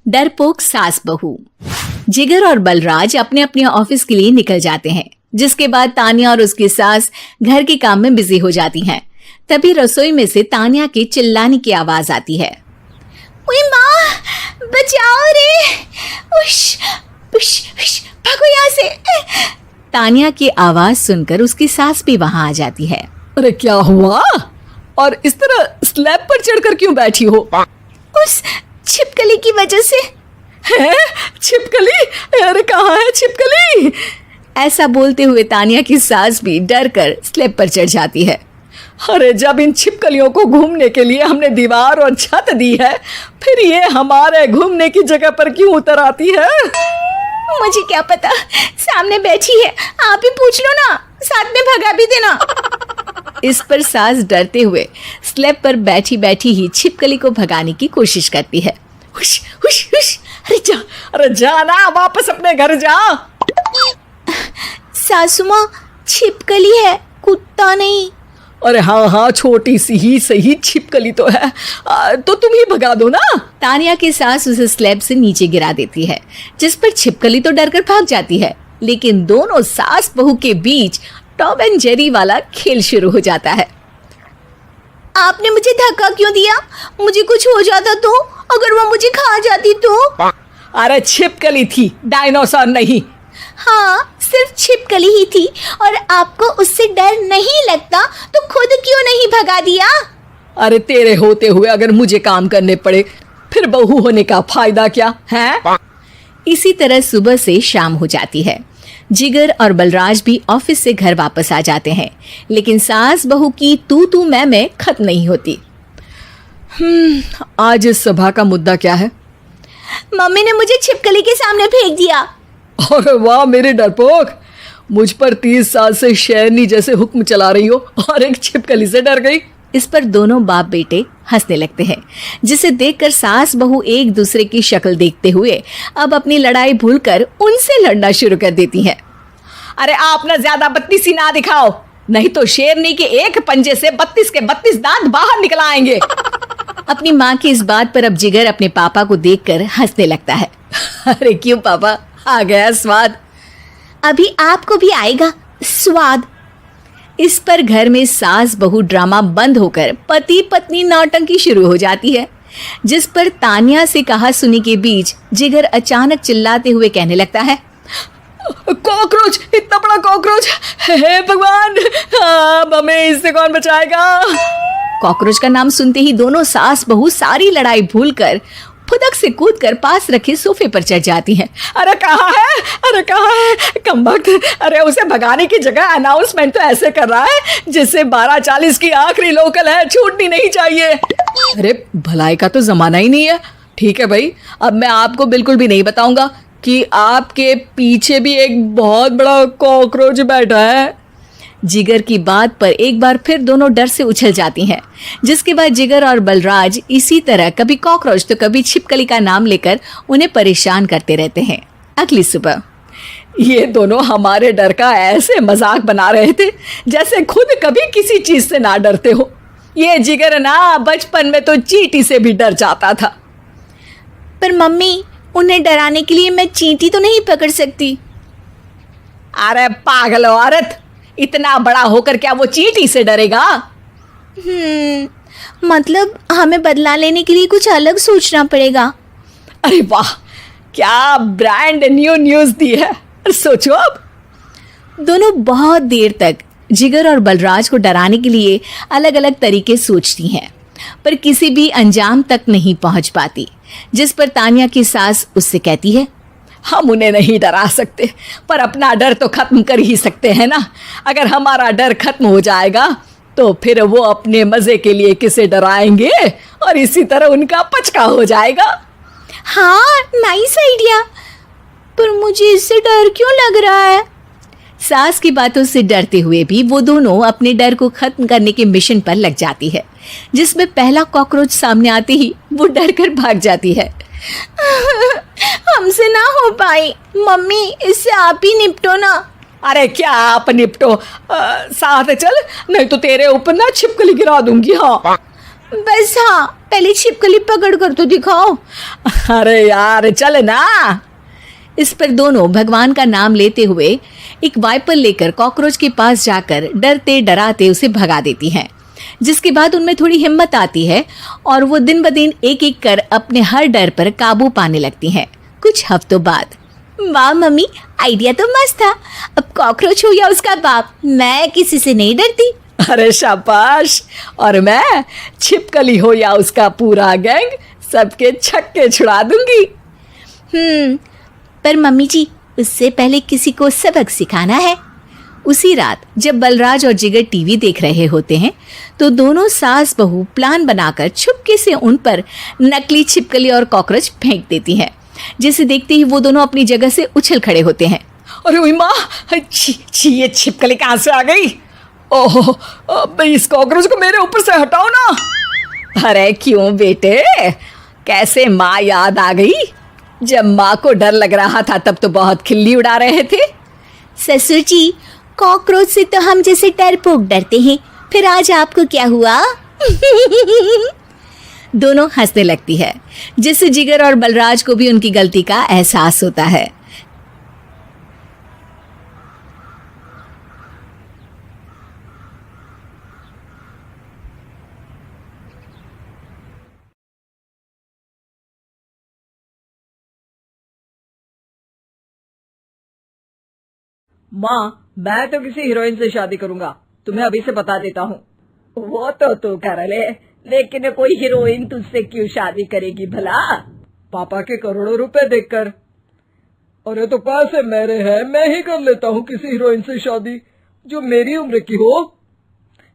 डरपोक सास बहू। जिगर और बलराज अपने अपने ऑफिस के लिए निकल जाते हैं, जिसके बाद तानिया और उसकी सास घर के काम में बिजी हो जाती हैं। तभी रसोई में से तानिया के चिल्लाने की आवाज आती है। ओए माँ, बचाओ रे! उश, उश, उश, भागो यहाँ से! तानिया की आवाज सुनकर उसकी सास भी वहां आ जाती है। अरे क्या हुआ? और इस तरह स्लैब पर चढ़कर क्यों बैठी हो? उस छिपकली की वजह से। है? छिपकली? अरे कहाँ है छिपकली? ऐसा बोलते हुए तानिया की सास भी डर कर स्लैब पर चढ़ जाती है। अरे जब इन छिपकलियों को घूमने के लिए हमने दीवार और छत दी है, फिर ये हमारे घूमने की जगह पर क्यों उतर आती है? मुझे क्या पता, सामने बैठी है, आप ही पूछ लो ना, साथ में भगा भी देना। इस पर सास डरते हुए स्लैब पर बैठी बैठी ही छिपकली को भगाने की कोशिश करती है। हुश, हुश, हुश, अरे जा ना, वापस अपने घर जा। सासू माँ, छिपकली है, कुत्ता नहीं। अरे हाँ, छोटी सी ही सही छिपकली तो है, तो तुम ही भगा दो ना। तानिया की सास उसे स्लैब से नीचे गिरा देती है, जिस पर छिपकली तो डरकर भाग जाती है। लेकिन दोनों सास बहू के बीच टॉम एंड जेरी वाला खेल शुरू हो जाता है। आपने मुझे धक्का क्यों दिया? मुझे कुछ हो जाता तो? अगर वो मुझे खा जाती तो? अरे छिपकली थी, डायनासोर नहीं। हाँ, सिर्फ छिपकली ही थी, और आपको उससे डर नहीं लगता तो खुद क्यों नहीं भगा दिया? अरे तेरे होते हुए अगर मुझे काम करने पड़े, फिर बहू होने का फायदा क्या है? इसी तरह सुबह से शाम हो जाती है। जिगर और बलराज भी ऑफिस से घर वापस आ जाते हैं, लेकिन सास बहू की तू मैं खत्म नहीं होती। आज इस सभा का मुद्दा क्या है? मम्मी ने मुझे छिपकली के सामने फेंक दिया। अरे वाह मेरे डरपोक, मुझ पर 30 साल से शेरनी जैसे हुक्म चला रही हो और एक छिपकली से डर गई। इस पर दोनों बाप बेटे हंसने लगते हैं, जिसे देखकर सास बहू एक दूसरे की शक्ल देखते हुए अब अपनी लड़ाई भूलकर उनसे लड़ना शुरू कर देती हैं। अरे आप ना ज्यादा बत्तीसी ना दिखाओ, नहीं तो शेरनी के एक पंजे से 32 के 32 दांत बाहर निकल आएंगे। अपनी माँ की इस बात पर अब जिगर अपने पापा को देखकर हंसने लगता है। अरे क्यों पापा, आ गया स्वाद? अभी आपको भी आएगा स्वाद। इस पर घर में सास बहू ड्रामा बंद होकर पति पत्नी नौटंकी शुरू हो जाती है, जिस पर तानिया से कहा सुनी के बीच जिगर अचानक चिल्लाते हुए कहने लगता है। कॉकरोच, इतना बड़ा कॉकरोच! हे भगवान, अब हमें इससे कौन बचाएगा? कॉकरोच का नाम सुनते ही दोनों सास बहू सारी लड़ाई भूलकर फुदक से कूदकर पास रखे सोफे पर चढ़ जाती हैं। अरे कहाँ है? अरे कहाँ है कमबख्त? अरे उसे भगाने की जगह अनाउंसमेंट तो ऐसे कर रहा है जैसे 12:40 की आखिरी लोकल है, छूटनी नहीं चाहिए। अरे भलाई का तो जमाना ही नहीं है। ठीक है भाई, अब मैं आपको बिल्कुल भी नहीं बताऊंगा कि आपके पीछे भी एक बहुत बड़ा कॉकरोच बैठा है। जिगर की बात पर एक बार फिर दोनों डर से उछल जाती हैं, जिसके बाद जिगर और बलराज इसी तरह कभी कॉकरोच तो कभी छिपकली का नाम लेकर उन्हें परेशान करते रहते हैं। अगली सुबह ये दोनों हमारे डर का ऐसे मजाक बना रहे थे जैसे खुद कभी किसी चीज से ना डरते हो। ये जिगर ना बचपन में तो चींटी से भी डर जाता था। पर मम्मी, उन्हें डराने के लिए मैं चींटी तो नहीं पकड़ सकती। अरे पागल औरत, इतना बड़ा होकर क्या वो चींटी से डरेगा? मतलब हमें बदला लेने के लिए कुछ अलग सोचना पड़ेगा। अरे वाह, क्या ब्रांड न्यू न्यूज़ दी है। सोचो अब। दोनों बहुत देर तक जिगर और बलराज को डराने के लिए अलग अलग तरीके सोचती हैं, पर किसी भी अंजाम तक नहीं पहुंच पाती, जिस पर तानिया की सास उससे कहती है। हम उन्हें नहीं डरा सकते, पर अपना डर तो खत्म कर ही सकते हैं ना। अगर हमारा डर खत्म हो जाएगा तो फिर वो अपने मजे के लिए किसे डराएंगे और इसी तरह उनका पचका हो जाएगा। हाँ, नाइस आइडिया, पर मुझे इससे डर क्यों लग रहा है? सास की बातों से डरते हुए भी वो दोनों अपने डर को खत्म करने के मिशन पर लग जाती है, जिसमें पहला कॉकरोच सामने आते ही वो डर कर भाग जाती है। हमसे ना हो पाई मम्मी, इससे आप ही निपटो ना। अरे क्या आप निपटो, साथ चल, नहीं तो तेरे ऊपर ना छिपकली गिरा दूंगी। हाँ बस हाँ, पहले छिपकली पकड़ कर तो दिखाओ। अरे यार चल ना। इस पर दोनों भगवान का नाम लेते हुए एक वाइपर लेकर कॉकरोच के पास जाकर डरते डराते उसे भगा देती हैं, जिसके बाद उनमें थोड़ी हिम्मत आती है और वो दिन ब दिन एक एक कर अपने हर डर पर काबू पाने लगती हैं। कुछ हफ्तों बाद, वाह मम्मी, आइडिया तो मस्त था। अब कॉकरोच हो या उसका बाप, मैं किसी से नहीं डरती। अरे शाबाश। और मैं छिपकली हो या उसका पूरा गैंग, सबके छक्के छुड़ा दूंगी। पर मम्मी जी, उससे पहले किसी को सबक सिखाना है। उसी रात जब बलराज और जिगर टीवी देख रहे होते हैं तो दोनों सास बहू प्लान बनाकर छुपके से उन पर नकली छिपकली और कॉकरोच फेंक देती हैं, जिसे देखते ही वो दोनों अपनी जगह से उछल खड़े होते हैं। अरे ओए माँ, छी ये छिपकली कहाँ से आ गई? ओह, अब इस कॉकरोच को मेरे ऊपर से हटाओ ना। अरे क्यों बेटे, कैसे माँ याद आ गई? जब माँ को डर लग रहा था तब तो बहुत खिल्ली उड़ा रहे थे। ससुर जी, कॉकरोच से तो हम जैसे डरपोक डरते हैं, फिर आज आपको क्या हुआ? दोनों हंसने लगती है, जिससे जिगर और बलराज को भी उनकी गलती का एहसास होता है। माँ, मैं तो किसी हीरोइन से शादी करूंगा, तुम्हें अभी से बता देता हूँ। वो तो तू कर ले, लेकिन कोई हीरोइन तुझसे क्यों शादी करेगी भला? पापा के करोड़ों रुपए देखकर। अरे तो पैसे मेरे हैं, मैं ही कर लेता हूँ किसी हीरोइन से शादी जो मेरी उम्र की हो।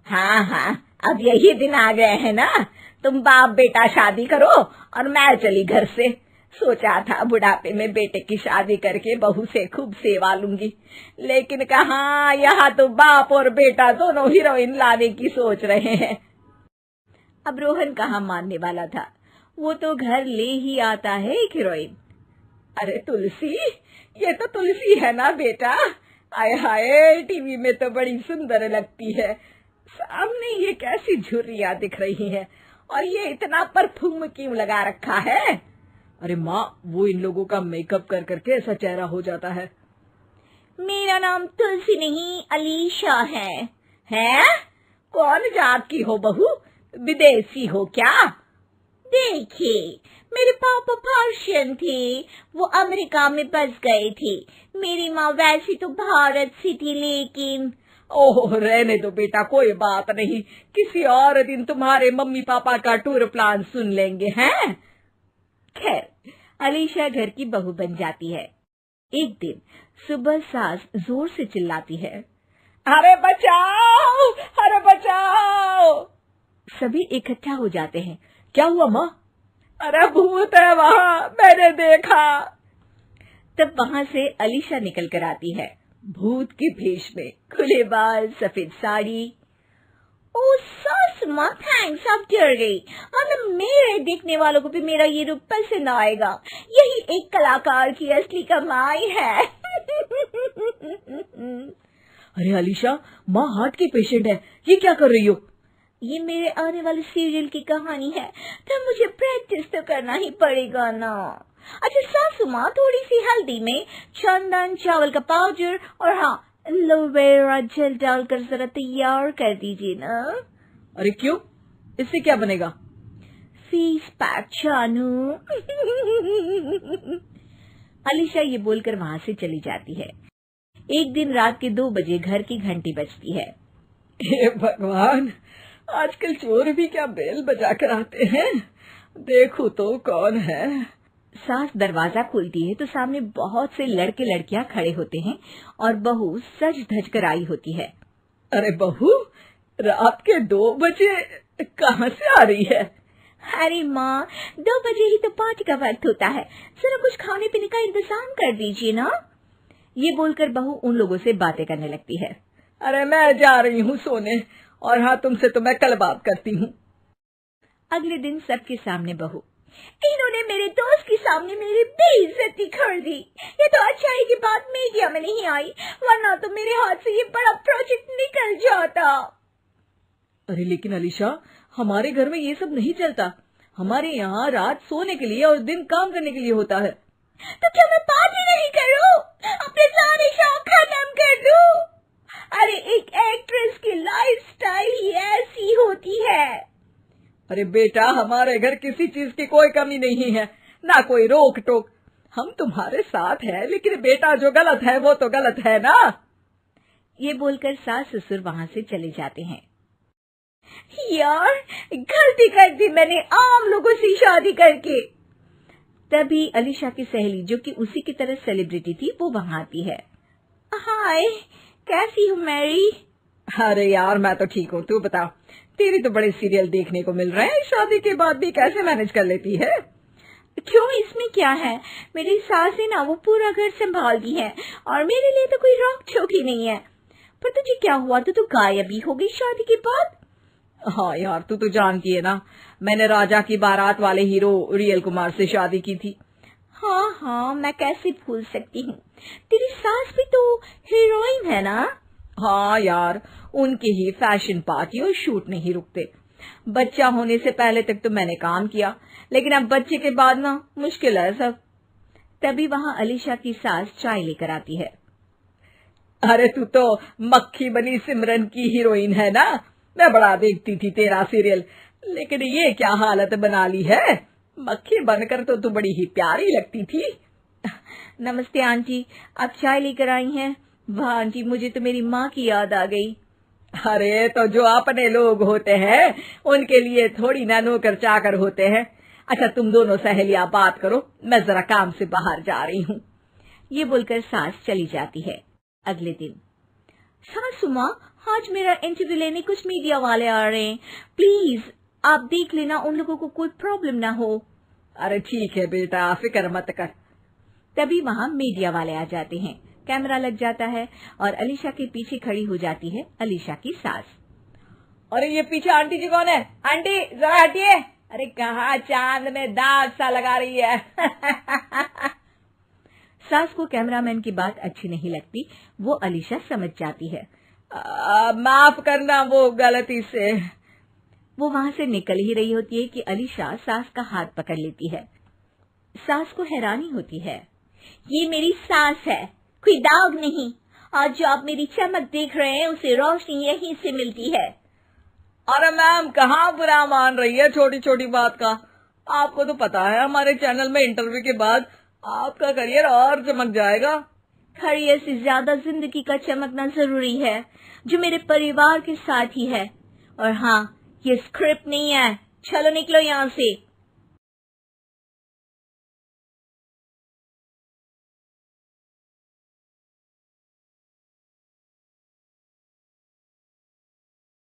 हाँ हाँ, अब यही दिन आ गए हैं ना, तुम बाप बेटा शादी करो और मैं चली घर से। सोचा था बुढ़ापे में बेटे की शादी करके बहू से खूब सेवा लूंगी, लेकिन कहाँ, यहाँ तो बाप और बेटा दोनों हीरोइन लाने की सोच रहे हैं। अब रोहन कहाँ मानने वाला था, वो तो घर ले ही आता है एक हीरोइन। अरे तुलसी, ये तो तुलसी है ना बेटा? आय हाय, टीवी में तो बड़ी सुंदर लगती है, सामने ये कैसी झुर्रियां दिख रही है, और ये इतना परफ्यूम क्यों लगा रखा है? अरे माँ, वो इन लोगों का मेकअप कर करके ऐसा चेहरा हो जाता है। मेरा नाम तुलसी नहीं अलीशा है। हैं? कौन जात की हो बहू? विदेशी हो क्या? देखिए, मेरे पापा पर्शियन थे, वो अमेरिका में बस गए थे। मेरी माँ वैसी तो भारत से थी, लेकिन ओह रहने दो बेटा, कोई बात नहीं, किसी और दिन तुम्हारे मम्मी पापा का टूर प्लान सुन लेंगे हैं। खैर, अलीशा घर की बहू बन जाती है। एक दिन सुबह सास जोर से चिल्लाती है, अरे बचाओ, अरे बचाओ। सभी इकट्ठा हो जाते हैं। क्या हुआ माँ? अरे भूत है वहाँ, मैंने देखा। तब वहां से अलीशा निकल कर आती है, भूत के भेष में, खुले बाल, सफेद साड़ी। ओ सास माँ, थैंक्स, आप डर गई, वरना मेरे देखने वालों को भी मेरा ये रूप पसंद आएगा। यही एक कलाकार की असली कमाई है। अरे अलीशा, माँ हार्ट की पेशेंट है, ये क्या कर रही हो? ये मेरे आने वाले सीरियल की कहानी है, तो मुझे प्रैक्टिस तो करना ही पड़ेगा ना। अच्छा सासू माँ, थोड़ी सी हल्दी में चंदन, चावल का पाउडर और हाँ, एलोवेरा जेल डालकर जरा तैयार कर दीजिए ना। अरे क्यों, इससे क्या बनेगा? फेस पैक जानू। अलीशा ये बोलकर वहां से चली जाती है। एक दिन रात के 2 बजे घर की घंटी बजती है। हे भगवान, आजकल चोर भी क्या बेल बजा कर आते हैं, देखो तो कौन है। सास दरवाजा खोलती है तो सामने बहुत से लड़के लड़कियां खड़े होते हैं और बहू सज धज कर आई होती है। अरे बहू, रात के 2 बजे कहाँ से आ रही है? अरे माँ, 2 बजे ही तो पार्टी का वक्त होता है, जरा कुछ खाने पीने का इंतजाम कर दीजिए ना। ये बोलकर बहू उन लोगों से बातें करने लगती है। अरे मैं जा रही हूँ सोने, और हाँ, तुमसे तो मैं कल बात करती हूँ। अगले दिन सबके सामने बहू, इन्होंने मेरे दोस्त के सामने मेरी बेइज्जती कर दी। ये तो अच्छा है कि बात मीडिया में नहीं आई, वरना तो मेरे हाथ से ये बड़ा प्रोजेक्ट निकल जाता। अरे लेकिन अलीशा, हमारे घर में ये सब नहीं चलता। हमारे यहाँ रात सोने के लिए और दिन काम करने के लिए होता है। तो क्या मैं पार्टी नहीं करूं? अपने सारे शौक खत्म कर दूं? अरे एक एक्ट्रेस की लाइफस्टाइल ही ऐसी होती है। अरे बेटा, हमारे घर किसी चीज की कोई कमी नहीं है, ना कोई रोक टोक। हम तुम्हारे साथ है, लेकिन बेटा जो गलत है वो तो गलत है ना। ये बोलकर सास ससुर वहाँ से चले जाते हैं। यार गलती कर दी मैंने आम लोगों से शादी करके। तभी अलीशा की सहेली, जो कि उसी की तरह सेलिब्रिटी थी, वो वहाँ आती है। हाय, कैसी हो मैरी? अरे यार मैं तो ठीक हूँ, तू बता। तेरी तो बड़े सीरियल देखने को मिल रहे हैं, शादी के बाद भी कैसे मैनेज कर लेती है? क्यों, इसमें क्या है? मेरी सास है ना, वो पूरा घर संभालती है और मेरे लिए तो कोई रोक टोक ही नहीं है। पर तुझे क्या हुआ? तू तो गायब ही हो गई शादी के बाद। हाँ यार, तू तो जानती है ना, मैंने राजा की बारात वाले हीरो रियल कुमार से शादी की थी। हाँ हाँ, मैं कैसे भूल सकती हूँ। तेरी सास भी तो हीरोइन है ना? हाँ यार, उनके ही फैशन पार्टी और शूट नहीं रुकते। बच्चा होने से पहले तक तो मैंने काम किया, लेकिन अब बच्चे के बाद ना मुश्किल है सब। तभी वहाँ अलीशा की सास चाय लेकर आती है। अरे तू तो मक्खी बनी सिमरन की हीरोइन है ना, मैं बड़ा देखती थी तेरा सीरियल, लेकिन ये क्या हालत बना ली है। मक्खी बनकर तो तू बड़ी ही प्यारी लगती थी। नमस्ते आंटी, आप चाय लेकर आई हैं? वाह आंटी, मुझे तो मेरी माँ की याद आ गई। अरे तो जो अपने लोग होते हैं उनके लिए थोड़ी ना नौकर चाकर होते हैं। अच्छा तुम दोनों सहेलियां बात करो, मैं जरा काम से बाहर जा रही हूँ। ये बोलकर सास चली जाती है। अगले दिन, सासू माँ, आज मेरा इंटरव्यू लेने कुछ मीडिया वाले आ रहे हैं, प्लीज आप देख लेना उन लोगों को कोई प्रॉब्लम ना हो। अरे ठीक है बेटा, फिक्र मत कर। तभी वहाँ मीडिया वाले आ जाते हैं। कैमरा लग जाता है और अलीशा के पीछे खड़ी हो जाती है अलीशा की सास। अरे ये पीछे आंटी जी कौन है? आंटी जरा हटिए। अरे कहाँ चांद में दाग सा लगा रही है। सास को कैमरामैन की बात अच्छी नहीं लगती, वो अलीशा समझ जाती है। माफ करना वो गलती से। वो वहां से निकल ही रही होती है कि अलीशा सास का हाथ पकड़ लेती है। सास को हैरानी होती है। ये मेरी सास है, कोई दाग नहीं। आज जो आप मेरी चमक देख रहे हैं उसे रोशनी यहीं से मिलती है। अरे मैम, कहाँ बुरा मान रही है छोटी छोटी बात का। आपको तो पता है हमारे चैनल में इंटरव्यू के बाद आपका करियर और चमक जाएगा। करियर से ज्यादा जिंदगी का चमकना जरूरी है, जो मेरे परिवार के साथ ही है। और हाँ, ये स्क्रिप्ट नहीं है, चलो निकलो यहाँ से।